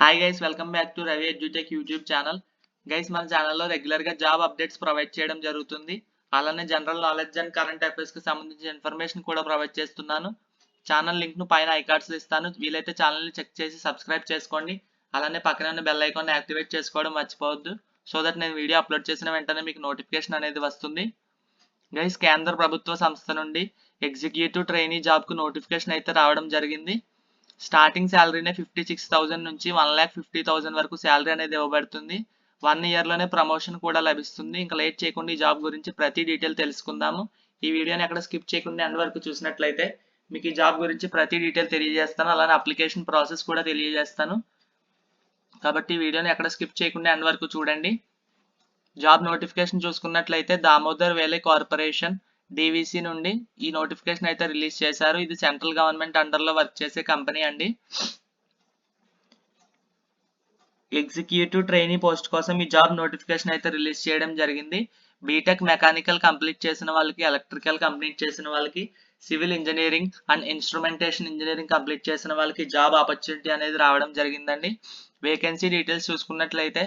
Hi guys, welcome back to Ravi edutech YouTube channel. Guys, మన ఛానల్లో రెగ్యులర్గా జాబ్ అప్డేట్స్ ప్రొవైడ్ చేయడం జరుగుతుంది. అలానే జనరల్ నాలెడ్జ్ అండ్ కరెంట్ అఫైర్స్కి సంబంధించిన ఇన్ఫర్మేషన్ కూడా ప్రొవైడ్ చేస్తున్నాను. ఛానల్ లింక్ను పైన ఐకార్డ్స్లో ఇస్తాను. వీలైతే ఛానల్ని చెక్ చేసి సబ్స్క్రైబ్ చేసుకోండి. అలానే పక్కన ఉన్న బెల్ ఐకాన్ని యాక్టివేట్ చేసుకోవడం మర్చిపోవద్దు. సో దట్ నేను వీడియో అప్లోడ్ చేసిన వెంటనే మీకు నోటిఫికేషన్ అనేది వస్తుంది. గైస్, కేంద్ర ప్రభుత్వ సంస్థ నుండి ఎగ్జిక్యూటివ్ ట్రైనీ జాబ్కు నోటిఫికేషన్ అయితే రావడం జరిగింది. స్టార్టింగ్ శాలరీనే 56,000 నుంచి 1,50,000 వరకు శాలరీ అనేది ఇవ్వబడుతుంది. 1 ఇయర్లోనే ప్రమోషన్ కూడా లభిస్తుంది. ఇంకా లేట్ చేయకుండా ఈ జాబ్ గురించి ప్రతి డీటెయిల్ తెలుసుకుందాము. ఈ వీడియోని ఎక్కడ స్కిప్ చేయకుండా ఎండ్ వరకు చూసినట్లయితే మీకు ఈ జాబ్ గురించి ప్రతి డీటెయిల్ తెలియజేస్తాను. అలానే అప్లికేషన్ ప్రాసెస్ కూడా తెలియజేస్తాను. కాబట్టి ఈ వీడియోని ఎక్కడ స్కిప్ చేయకుండా ఎండ్ వరకు చూడండి. జాబ్ నోటిఫికేషన్ చూసుకున్నట్లయితే దామోదర్ వేలే కార్పొరేషన్ డీవీసీ నుండి ఈ నోటిఫికేషన్ అయితే రిలీజ్ చేశారు. ఇది సెంట్రల్ గవర్నమెంట్ అండర్లో వర్క్ చేసే కంపెనీ అండి. ఎగ్జిక్యూటివ్ ట్రైనీ పోస్ట్ కోసం ఈ జాబ్ నోటిఫికేషన్ అయితే రిలీజ్ చేయడం జరిగింది. బీటెక్ మెకానికల్ కంప్లీట్ చేసిన వాళ్ళకి, ఎలక్ట్రికల్ కంప్లీట్ చేసిన వాళ్ళకి, civil engineering and instrumentation engineering complete చేసిన వాళ్ళకి జాబ్ ఆపర్చునిటీ అనేది రావడం జరిగిందండి. వేకెన్సీ డీటెయిల్స్ చూసుకున్నట్లయితే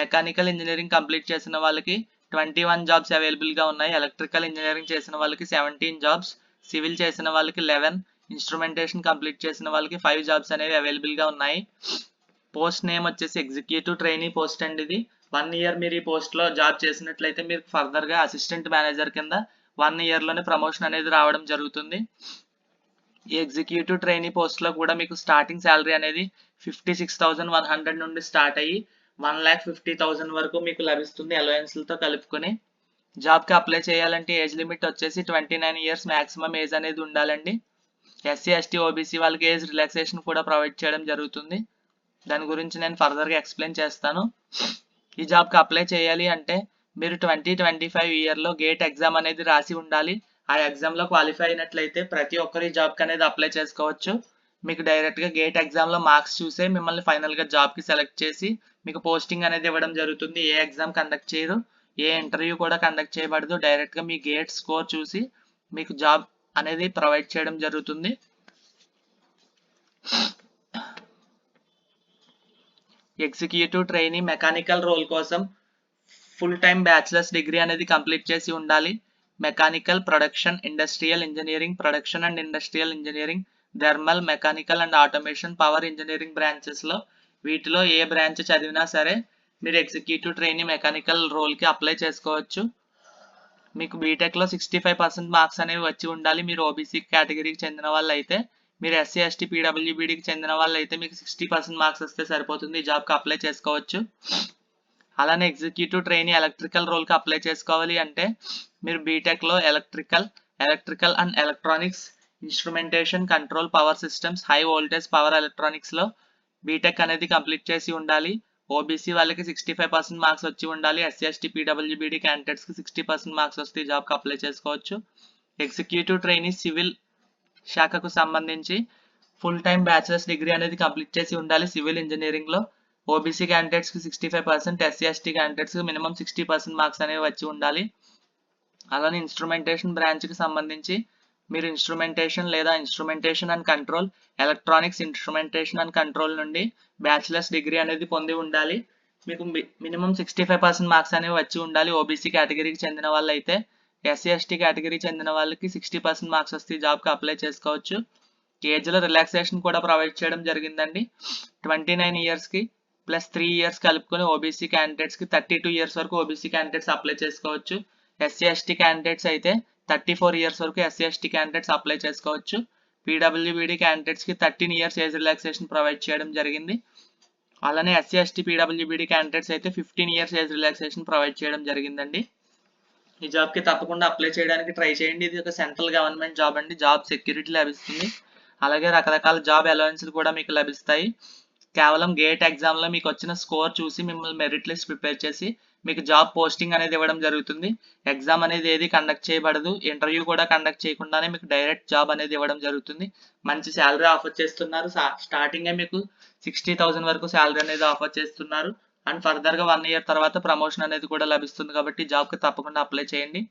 మెకానికల్ ఇంజనీరింగ్ కంప్లీట్ చేసిన వాళ్ళకి 21 జాబ్స్ అవైలబుల్గా ఉన్నాయి. ఎలక్ట్రికల్ ఇంజనీరింగ్ చేసిన వాళ్ళకి 17 జాబ్స్, సివిల్ చేసిన వాళ్ళకి 11, ఇన్స్ట్రుమెంటేషన్ కంప్లీట్ చేసిన వాళ్ళకి 5 జాబ్స్ అనేవి అవైలబుల్గా ఉన్నాయి. పోస్ట్ నేమ్ వచ్చేసి ఎగ్జిక్యూటివ్ ట్రైనీ పోస్ట్ అండి. ఇది 1 ఇయర్ మీరు ఈ పోస్ట్లో జాబ్ చేసినట్లయితే మీరు ఫర్దర్గా అసిస్టెంట్ మేనేజర్ కింద 1 ఇయర్లోనే ప్రమోషన్ అనేది రావడం జరుగుతుంది. ఈ ఎగ్జిక్యూటివ్ ట్రైనీ పోస్ట్లో కూడా మీకు స్టార్టింగ్ శాలరీ అనేది 56,100 నుండి స్టార్ట్ అయ్యి 1,50,000 వరకు మీకు లభిస్తుంది అలవెన్స్లతో కలుపుకొని. జాబ్కి అప్లై చేయాలంటే ఏజ్ లిమిట్ వచ్చేసి 29 ఇయర్స్ మ్యాక్సిమం ఏజ్ అనేది ఉండాలండి. ఎస్సీ, ఎస్టీ, ఓబీసీ వాళ్ళకి ఏజ్ రిలాక్సేషన్ కూడా ప్రొవైడ్ చేయడం జరుగుతుంది. దాని గురించి నేను ఫర్దర్గా ఎక్స్ప్లెయిన్ చేస్తాను. ఈ జాబ్కి అప్లై చేయాలి అంటే మీరు 2025 ఇయర్లో గేట్ ఎగ్జామ్ అనేది రాసి ఉండాలి. ఆ ఎగ్జామ్లో క్వాలిఫై అయినట్లయితే ప్రతి ఒక్కరి జాబ్కి అనేది అప్లై చేసుకోవచ్చు. మీకు డైరెక్ట్గా గేట్ ఎగ్జామ్లో మార్క్స్ చూసే మిమ్మల్ని ఫైనల్గా జాబ్కి సెలెక్ట్ చేసి మీకు పోస్టింగ్ అనేది ఇవ్వడం జరుగుతుంది. ఏ ఎగ్జామ్ కండక్ట్ చేయరు, ఏ ఇంటర్వ్యూ కూడా కండక్ట్ చేయబడదు. డైరెక్ట్గా మీ గేట్ స్కోర్ చూసి మీకు జాబ్ అనేది ప్రొవైడ్ చేయడం జరుగుతుంది. ఎగ్జిక్యూటివ్ ట్రైనీ మెకానికల్ రోల్ కోసం ఫుల్ టైం బ్యాచిలర్స్ డిగ్రీ అనేది కంప్లీట్ చేసి ఉండాలి. Mechanical, production, industrial engineering, production and industrial engineering, thermal, mechanical and automation, power engineering బ్రాంచెస్లో వీటిలో ఏ బ్రాంచ్ చదివినా సరే మీరు ఎగ్జిక్యూటివ్ ట్రైనీ మెకానికల్ రోల్కి అప్లై చేసుకోవచ్చు. మీకు బీటెక్లో 65% మార్క్స్ అనేవి వచ్చి ఉండాలి. మీరు ఓబీసీ కేటగిరీకి చెందిన వాళ్ళు అయితే, మీరు ఎస్సీ, ఎస్టీ, పీడబ్ల్యూబీడీకి చెందిన వాళ్ళు అయితే మీకు 60% మార్క్స్ వస్తే సరిపోతుంది. ఈ జాబ్కి అప్లై చేసుకోవచ్చు. అలానే ఎగ్జిక్యూటివ్ ట్రైనీ ఎలక్ట్రికల్ రోల్కి అప్లై చేసుకోవాలి అంటే మీరు బీటెక్లో electrical and electronics, instrumentation, control, power systems, high voltage power ఎలక్ట్రానిక్స్లో బీటెక్ అనేది కంప్లీట్ చేసి ఉండాలి. ఓబీసీ వాళ్ళకి 65% మార్క్స్ వచ్చి ఉండాలి. ఎస్సీ, ఎస్టీ, పీడబ్ల్యూబీడీ క్యాండిడేట్స్కి 60% మార్క్స్ వస్తే ఈ జాబ్కి అప్లై చేసుకోవచ్చు. ఎగ్జిక్యూటివ్ ట్రైనీ సివిల్ శాఖకు సంబంధించి ఫుల్ టైం బ్యాచిలర్స్ డిగ్రీ అనేది కంప్లీట్ చేసి ఉండాలి. సివిల్ ఇంజనీరింగ్లో ఓబీసీ క్యాండిడేట్స్కి 65%, ఎస్సీ, ఎస్టీ క్యాండిడేట్స్కి మినిమం 60% మార్క్స్ అనేవి వచ్చి ఉండాలి. అలానే ఇన్స్ట్రుమెంటేషన్ బ్రాంచ్కి సంబంధించి మీరు ఇన్స్ట్రుమెంటేషన్ లేదా instrumentation and control, electronics, instrumentation and control నుండి బ్యాచిలర్స్ డిగ్రీ అనేది పొంది ఉండాలి. మీకు మినిమం 65% మార్క్స్ అనేవి వచ్చి ఉండాలి. ఓబీసీ కేటగిరీకి చెందిన వాళ్ళు అయితే. ఎస్సీ, ఎస్టీ కేటగిరీకి చెందిన వాళ్ళకి 60% మార్క్స్ వస్తే ఈ జాబ్కి అప్లై చేసుకోవచ్చు. ఏజ్లో రిలాక్సేషన్ కూడా ప్రొవైడ్ చేయడం జరిగిందండి. 29 ఇయర్స్కి ప్లస్ 3 ఇయర్స్ కలుపుకొని ఓబీసీ క్యాండిడేట్స్కి 32 ఇయర్స్ వరకు ఓబీసీ క్యాండిడేట్స్ అప్లై చేసుకోవచ్చు. ఎస్సీ, ఎస్టీ క్యాండిడేట్స్ అయితే 34 ఇయర్స్ వరకు ఎస్సీ, ఎస్టీ క్యాండిడేట్స్ అప్లై చేసుకోవచ్చు. పీడబ్ల్యూబీడీ క్యాండిడేట్స్కి 13 ఇయర్స్ ఏజ్ రిలాక్సేషన్ ప్రొవైడ్ చేయడం జరిగింది. అలానే ఎస్సీ, ఎస్టీ, పీడబ్ల్యూబీడీ క్యాండిడేట్స్ అయితే 15 ఇయర్స్ ఏజ్ రిలాక్సేషన్ ప్రొవైడ్ చేయడం జరిగిందండి. ఈ జాబ్కి తప్పకుండా అప్లై చేయడానికి ట్రై చేయండి. ఇది ఒక సెంట్రల్ గవర్నమెంట్ జాబ్ అండి. జాబ్ సెక్యూరిటీ లభిస్తుంది. అలాగే రకరకాల జాబ్ అలవెన్స్లు కూడా మీకు లభిస్తాయి. కేవలం గేట్ ఎగ్జామ్లో మీకు వచ్చిన స్కోర్ చూసి మిమ్మల్ని మెరిట్ లిస్ట్ ప్రిపేర్ చేసి మీకు జాబ్ పోస్టింగ్ అనేది ఇవ్వడం జరుగుతుంది. ఎగ్జామ్ అనేది ఏది కండక్ట్ చేయబడదు. ఇంటర్వ్యూ కూడా కండక్ట్ చేయకుండానే మీకు డైరెక్ట్ జాబ్ అనేది ఇవ్వడం జరుగుతుంది. మంచి శాలరీ ఆఫర్ చేస్తున్నారు. స్టార్టింగే మీకు 60,000 వరకు శాలరీ అనేది ఆఫర్ చేస్తున్నారు. అండ్ ఫర్దర్గా 1 ఇయర్ తర్వాత ప్రమోషన్ అనేది కూడా లభిస్తుంది. కాబట్టి జాబ్కి తప్పకుండా అప్లై చేయండి.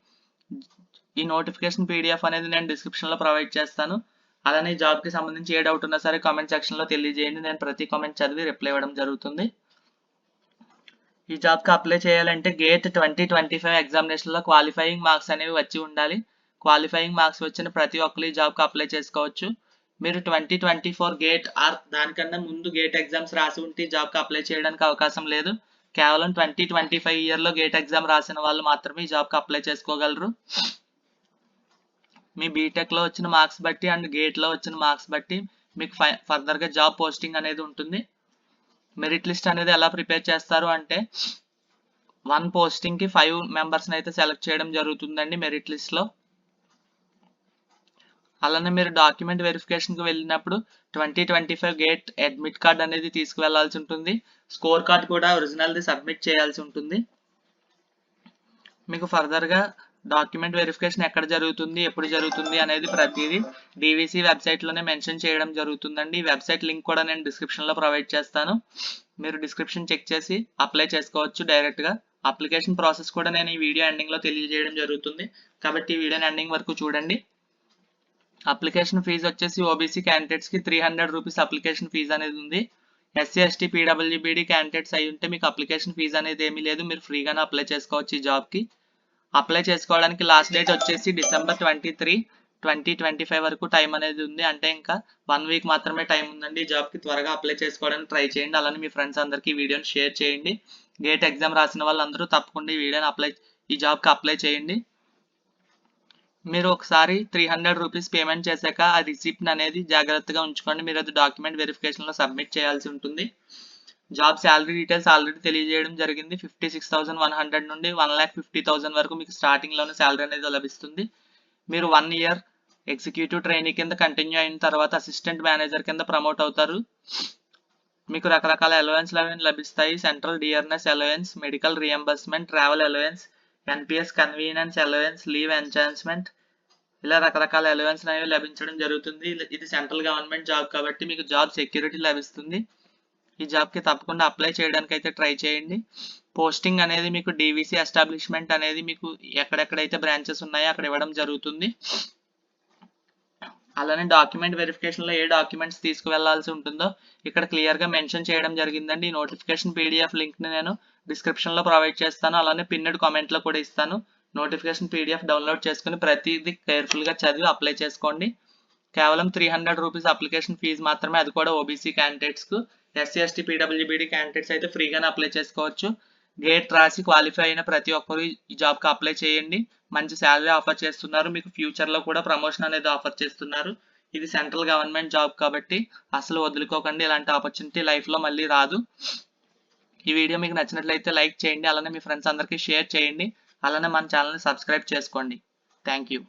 ఈ నోటిఫికేషన్ పీడిఎఫ్ అనేది నేను డిస్క్రిప్షన్లో ప్రొవైడ్ చేస్తాను. అలానే ఈ జాబ్కి సంబంధించి ఏ డౌట్ ఉన్నా సరే కామెంట్ సెక్షన్లో తెలియజేయండి. నేను ప్రతి కామెంట్ చదివి రిప్లై ఇవ్వడం జరుగుతుంది. ఈ జాబ్కి అప్లై చేయాలంటే గేట్ 2025 ఎగ్జామినేషన్లో క్వాలిఫైయింగ్ మార్క్స్ అనేవి వచ్చి ఉండాలి. క్వాలిఫైయింగ్ మార్క్స్ వచ్చిన ప్రతి ఒక్కరు ఈ జాబ్కి అప్లై చేసుకోవచ్చు. మీరు 2024 గేట్ ఆర్ దానికన్నా ముందు గేట్ ఎగ్జామ్స్ రాసి ఉంటే ఈ జాబ్కి అప్లై చేయడానికి అవకాశం లేదు. కేవలం 2025 ఇయర్లో గేట్ ఎగ్జామ్ రాసిన వాళ్ళు మాత్రమే ఈ జాబ్కి అప్లై చేసుకోగలరు. మీ బీటెక్లో వచ్చిన మార్క్స్ బట్టి అండ్ గేట్లో వచ్చిన మార్క్స్ బట్టి మీకు ఫర్దర్గా జాబ్ పోస్టింగ్ అనేది ఉంటుంది. మెరిట్ లిస్ట్ అనేది ఎలా ప్రిపేర్ చేస్తారు అంటే 1 పోస్టింగ్కి 5 మెంబర్స్ని అయితే సెలెక్ట్ చేయడం జరుగుతుందండి మెరిట్ లిస్ట్లో. అలానే మీరు డాక్యుమెంట్ వెరిఫికేషన్కి వెళ్ళినప్పుడు 2025 గేట్ అడ్మిట్ కార్డ్ అనేది తీసుకువెళ్లాల్సి ఉంటుంది. స్కోర్ కార్డ్ కూడా ఒరిజినల్ది సబ్మిట్ చేయాల్సి ఉంటుంది. మీకు ఫర్దర్గా డాక్యుమెంట్ వెరిఫికేషన్ ఎక్కడ జరుగుతుంది, ఎప్పుడు జరుగుతుంది అనేది ప్రతిదీ డీవీసీ వెబ్సైట్లోనే మెన్షన్ చేయడం జరుగుతుందండి. ఈ వెబ్సైట్ లింక్ కూడా నేను డిస్క్రిప్షన్లో ప్రొవైడ్ చేస్తాను. మీరు డిస్క్రిప్షన్ చెక్ చేసి అప్లై చేసుకోవచ్చు డైరెక్ట్గా. అప్లికేషన్ ప్రాసెస్ కూడా నేను ఈ వీడియో ఎండింగ్లో తెలియజేయడం జరుగుతుంది కాబట్టి ఈ వీడియోని ఎండింగ్ వరకు చూడండి. అప్లికేషన్ ఫీజు వచ్చేసి ఓబీసీ క్యాండిడేట్స్కి 300 రూపీస్ అప్లికేషన్ ఫీజు అనేది ఉంది. ఎస్సీ ఎస్టీ పీడబ్ల్యూబీడీ క్యాండిడేట్స్ అయి ఉంటే మీకు అప్లికేషన్ ఫీజు అనేది ఏమీ లేదు, మీరు ఫ్రీగానే అప్లై చేసుకోవచ్చు ఈ జాబ్కి. అప్లై చేసుకోవడానికి లాస్ట్ డేట్ వచ్చేసి December 23, 2025 వరకు టైం అనేది ఉంది. అంటే ఇంకా 1 వీక్ మాత్రమే టైం ఉందండి. ఈ జాబ్కి త్వరగా అప్లై చేసుకోవడానికి ట్రై చేయండి. అలానే మీ ఫ్రెండ్స్ అందరికీ ఈ వీడియోని షేర్ చేయండి. గేట్ ఎగ్జామ్ రాసిన వాళ్ళందరూ తప్పకుండా ఈ వీడియోని ఈ జాబ్కి అప్లై చేయండి. మీరు ఒకసారి 300 రూపీస్ పేమెంట్ చేశాక ఆ రిసిప్ట్ అనేది జాగ్రత్తగా ఉంచుకోండి. మీరు అది డాక్యుమెంట్ వెరిఫికేషన్లో సబ్మిట్ చేయాల్సి ఉంటుంది. జాబ్ శాలరీ డీటెయిల్స్ ఆల్రెడీ తెలియజేయడం జరిగింది. 56,100 నుండి 1,50,000 వరకు మీకు స్టార్టింగ్లోనే శాలరీ అనేది లభిస్తుంది. మీరు 1 ఇయర్ ఎగ్జిక్యూటివ్ ట్రైనీ కింద కంటిన్యూ అయిన తర్వాత అసిస్టెంట్ మేనేజర్ కింద ప్రమోట్ అవుతారు. మీకు రకరకాల అలవెన్స్ లభిస్తాయి. Central DRS allowance, medical reimbursement, travel allowance, NPS convenience allowance, leave enhancement, ఇలా రకరకాల అలవెన్స్ అనేవి లభించడం జరుగుతుంది. ఇది సెంట్రల్ గవర్నమెంట్ జాబ్ కాబట్టి మీకు జాబ్ సెక్యూరిటీ లభిస్తుంది. ఈ జాబ్కి తప్పకుండా అప్లై చేయడానికి అయితే ట్రై చేయండి. పోస్టింగ్ అనేది మీకు డీవీసీ ఎస్టాబ్లిష్మెంట్ అనేది మీకు ఎక్కడెక్కడైతే బ్రాంచెస్ ఉన్నాయో అక్కడ ఇవ్వడం జరుగుతుంది. అలానే డాక్యుమెంట్ వెరిఫికేషన్లో ఏ డాక్యుమెంట్స్ తీసుకువెళ్లాల్సి ఉంటుందో ఇక్కడ క్లియర్గా మెన్షన్ చేయడం జరిగిందండి. ఈ నోటిఫికేషన్ పీడిఎఫ్ లింక్ని నేను డిస్క్రిప్షన్లో ప్రొవైడ్ చేస్తాను. అలానే పిన్నెడ్ కామెంట్లో కూడా ఇస్తాను. నోటిఫికేషన్ పీడిఎఫ్ డౌన్లోడ్ చేసుకుని ప్రతిదీ కేర్ఫుల్గా చదివి అప్లై చేసుకోండి. కేవలం 300 రూపీస్ అప్లికేషన్ ఫీజు మాత్రమే, అది కూడా OBC క్యాండిడేట్స్కు. SC ST PWBD candidates అయితే ఫ్రీగానే అప్లై చేసుకోవచ్చు. గేట్ రాసి క్వాలిఫై అయిన ప్రతి ఒక్కరు ఈ జాబ్కి అప్లై చేయండి. మంచి శాలరీ ఆఫర్ చేస్తున్నారు. మీకు ఫ్యూచర్లో కూడా ప్రమోషన్ అనేది ఆఫర్ చేస్తున్నారు. ఇది సెంట్రల్ గవర్నమెంట్ జాబ్ కాబట్టి అసలు వదులుకోకండి. ఇలాంటి ఆపర్చునిటీ లైఫ్లో మళ్ళీ రాదు. ఈ వీడియో మీకు నచ్చినట్లయితే లైక్ చేయండి. అలానే మీ ఫ్రెండ్స్ అందరికీ షేర్ చేయండి. అలానే మన ఛానల్ని సబ్స్క్రైబ్ చేసుకోండి. Thank you.